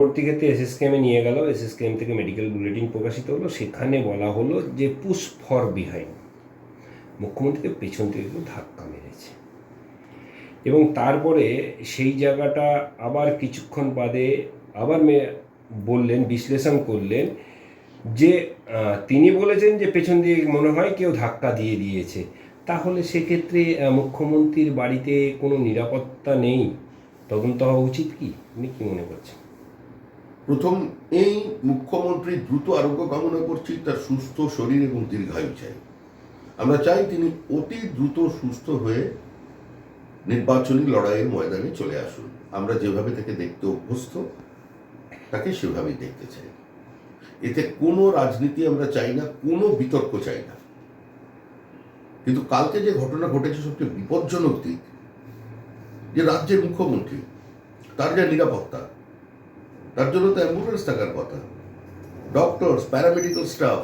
পরবর্তী ক্ষেত্রে এসএসকেএমে নিয়ে গেল, এসএসকেএম থেকে মেডিকেল বুলেটিন প্রকাশিত হলো, সেখানে বলা হলো যে পুশ ফর বিহাইন্ড, মুখ্যমন্ত্রীকে পেছন থেকে একটু ধাক্কা মেরেছে। এবং তারপরে সেই জায়গাটা আবার কিছুক্ষণ বাদে আবার বললেন, বিশ্লেষণ করলেন যে তিনি বলেছেন যে পেছন দিয়ে মনে হয় কেউ ধাক্কা দিয়ে দিয়েছে। তাহলে সেক্ষেত্রে মুখ্যমন্ত্রীর বাড়িতে কোনো নিরাপত্তা নেই, তদন্ত হওয়া উচিত কি? আপনি কী মনে করছেন? প্রথম, এই মুখ্যমন্ত্রী দ্রুত আরোগ্য কামনা করছি, তার সুস্থ শরীর এবং দীর্ঘায়ু চাই। আমরা চাই তিনি অতি দ্রুত সুস্থ হয়ে নির্বাচনী লড়াইয়ের ময়দানে চলে আসুন। আমরা যেভাবে তাকে দেখতে অভ্যস্ত, তাকে সেভাবেই দেখতে চাই। এতে কোনো রাজনীতি আমরা চাই না, কোনো বিতর্ক চাই না। কিন্তু কালকে যে ঘটনা ঘটেছে সবচেয়ে বিপজ্জনক দিক, যে রাজ্যের মুখ্যমন্ত্রী, তার যা নিরাপত্তা, তার জন্য তো অ্যাম্বুলেন্স থাকার কথা, doctors, paramedical staff,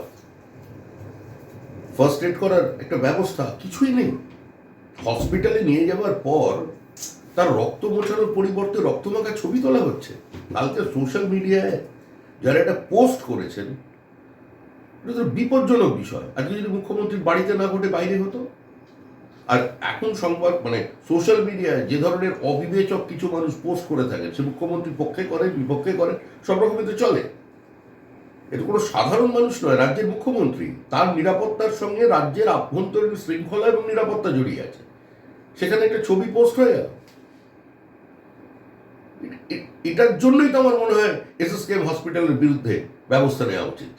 first aid করার একটা ব্যবস্থা কিছুই নেই। হসপিটালে নিয়ে যাওয়ার পর তার রক্ত মোছানোর পরিবর্তে রক্তমাখা ছবি তোলা হচ্ছে। কালকে সোশ্যাল মিডিয়ায় যারা একটা পোস্ট করেছেন, এটা তো বিপজ্জনক বিষয়। আজকে যদি মুখ্যমন্ত্রীর বাড়িতে না ঘটে বাইরে হতো। আর এখন সংবাদ সোশ্যাল মিডিয়ায় যে ধরনের অবিবেচক কিছু মানুষ পোস্ট করে থাকেন, সে মুখ্যমন্ত্রীর পক্ষে করেন, বিপক্ষে করেন, সব রকমই তো চলে। এটা কোনো সাধারণ মানুষ নয়, রাজ্যের মুখ্যমন্ত্রী। তার নিরাপত্তার সঙ্গে রাজ্যের আভ্যন্তরীণ শৃঙ্খলা এবং নিরাপত্তা জড়িয়ে আছে। সেখানে একটা ছবি পোস্ট হয়ে গেল। এটার জন্যই তো আমার মনে হয় এসএসকেএম হসপিটালের বিরুদ্ধে ব্যবস্থা নেওয়া উচিত।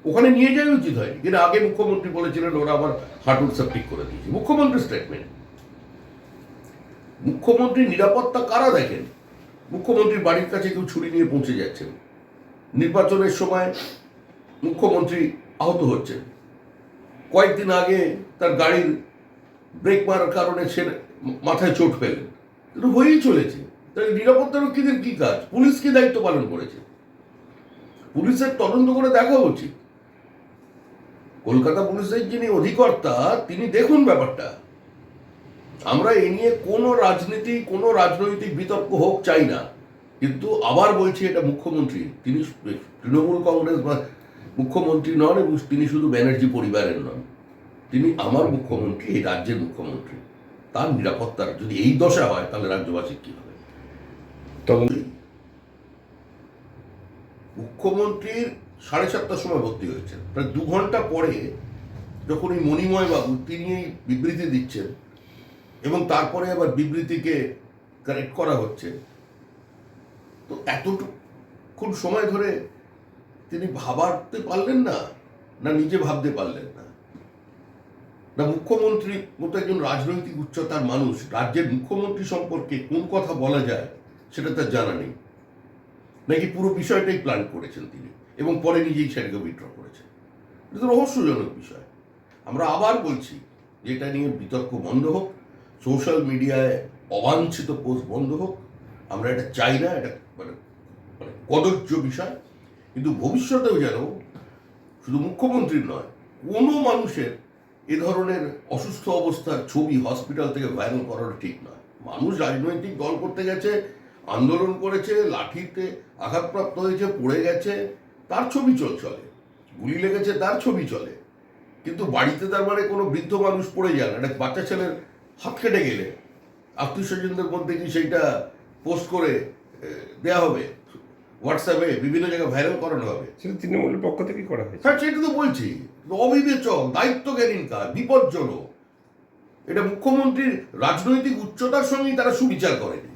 ওখানে নিয়ে যাওয়া উচিত হয়নি, কিন্তু আগে মুখ্যমন্ত্রী বলেছিলেন ওরা আবার হাঁটুর সেপটিক করে দিয়েছে। মুখ্যমন্ত্রীর স্টেটমেন্ট। মুখ্যমন্ত্রীর নিরাপত্তা কারা দেখেন? মুখ্যমন্ত্রীর বাড়ির কাছে কেউ ছুরি নিয়ে পৌঁছে যাচ্ছেন, নির্বাচনের সময় মুখ্যমন্ত্রী আহত হচ্ছেন, কয়েকদিন আগে তার গাড়ির ব্রেক মারার কারণে সে মাথায় চোট পেলেন। কিন্তু হয়েই চলেছে। তাহলে নিরাপত্তারক্ষীদের কি কাজ? পুলিশ কি দায়িত্ব পালন করেছে? পুলিশের তদন্ত করে দেখা উচিত। কলকাতা পুলিশের যিনি অধিকর্তা, তিনি দেখুন ব্যাপারটা। আমরা এ নিয়ে কোনো রাজনীতি, কোনো রাজনৈতিক বিতর্ক হোক চাই না। কিন্তু আবার বলছি, এটা মুখ্যমন্ত্রী, তিনি তৃণমূল কংগ্রেস বা মুখ্যমন্ত্রী নন, এবং তিনি শুধু ব্যানার্জি পরিবারের নন। তিনি আমার মুখ্যমন্ত্রী, এই রাজ্যের মুখ্যমন্ত্রী। তার নিরাপত্তার যদি এই দশা হয়, তাহলে রাজ্যবাসী কি হবে? মুখ্যমন্ত্রীর 7:30টার সময় ভর্তি হয়েছেন। প্রায় 2 ঘন্টা পরে যখন এই মণিময় বাবু তিনি এই বিবৃতি দিচ্ছেন, এবং তারপরে আবার বিবৃতিকে কারেক্ট করা হচ্ছে, তো এতটুকুন সময় ধরে তিনি ভাবাতে পারলেন না, না নিজে ভাবতে পারলেন না, না মুখ্যমন্ত্রী মতো একজন রাজনৈতিক উচ্চতার মানুষ রাজ্যের মুখ্যমন্ত্রী সম্পর্কে কোন কথা বলা যায় সেটা তার জানা নেই, নাকি পুরো বিষয়টাই প্ল্যান করেছেন তিনি, এবং পরে নিজেই সেটাকে উইথড্র করেছেন। এটা তো রহস্যজনক বিষয়। আমরা আবার বলছি যে এটা নিয়ে বিতর্ক বন্ধ হোক, সোশ্যাল মিডিয়ায় অবাঞ্ছিত পোস্ট বন্ধ হোক। আমরা এটা চাই না, এটা মানে কদর্য বিষয়। কিন্তু ভবিষ্যতেও যেন শুধু মুখ্যমন্ত্রীর নয়, কোনো মানুষের এ ধরনের অসুস্থ অবস্থার ছবি হসপিটাল থেকে ভাইরাল করাটা ঠিক নয়। মানুষ রাজনৈতিক দল করতে গেছে, আন্দোলন করেছে, লাঠিতে আঘাতপ্রাপ্ত হয়েছে, পড়ে গেছে, তার ছবি চলে, গুলি লেগেছে, তার ছবি চলে। কিন্তু বাড়িতে তার মানে কোনো বৃদ্ধ মানুষ পড়ে যান, একটা বাচ্চা ছেলের হাত কেটে গেলে আত্মীয় স্বজনদের মধ্যে কি সেইটা পোস্ট করে দেওয়া হবে, হোয়াটসঅ্যাপে বিভিন্ন জায়গায় ভাইরাল করানো হবে? সেটা তৃণমূলের পক্ষ থেকে করা হয়েছে। হ্যাঁ, সেটা তো বলছি, অবিবেচক, দায়িত্বজ্ঞানহীন কাজ, বিপজ্জনক। এটা মুখ্যমন্ত্রীর রাজনৈতিক উচ্চতার সঙ্গেই তারা সুবিচার করেনি।